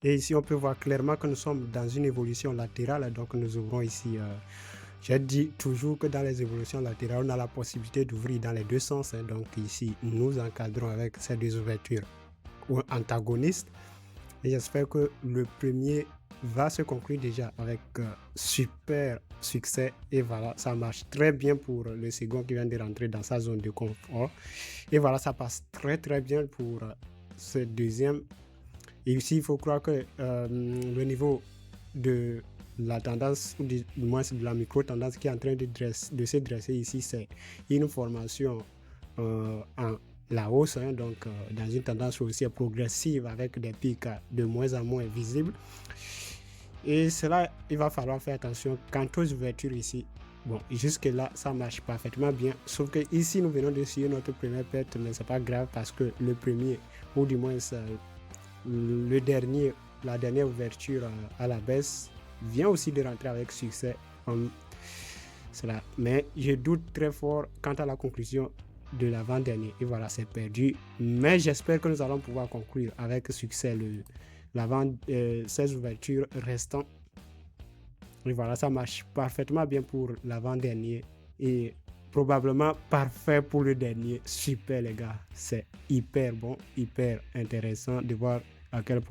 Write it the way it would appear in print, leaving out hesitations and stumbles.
Et ici, on peut voir clairement que nous sommes dans une évolution latérale. Donc, nous ouvrons ici. J'ai dit toujours que dans les évolutions latérales, on a la possibilité d'ouvrir dans les deux sens. Donc, ici, nous encadrons avec ces deux ouvertures ou antagonistes. Et j'espère que le premier va se conclure déjà avec super succès. Et voilà, ça marche très bien pour le second qui vient de rentrer dans sa zone de confort. Et voilà, ça passe très très bien pour ce deuxième. Et ici, il faut croire que le niveau de la tendance, ou du moins de la micro-tendance qui est en train de se dresser ici, c'est une formation en la hausse, hein, donc dans une tendance aussi progressive avec des pics de moins en moins visibles. Et cela, il va falloir faire attention quant aux ouvertures ici. Bon, jusque-là, ça marche parfaitement bien. Sauf que ici, nous venons de suivre notre première perte, mais c'est pas grave parce que le premier, ou du moins la dernière ouverture à la baisse vient aussi de rentrer avec succès. Cela. Mais je doute très fort quant à la conclusion de l'avant-dernier. Et voilà, c'est perdu. Mais j'espère que nous allons pouvoir conclure avec succès ces ouvertures restantes. Et voilà, ça marche parfaitement bien pour l'avant-dernier. Et probablement parfait pour le dernier. Super les gars. C'est hyper bon, hyper intéressant de voir à quel point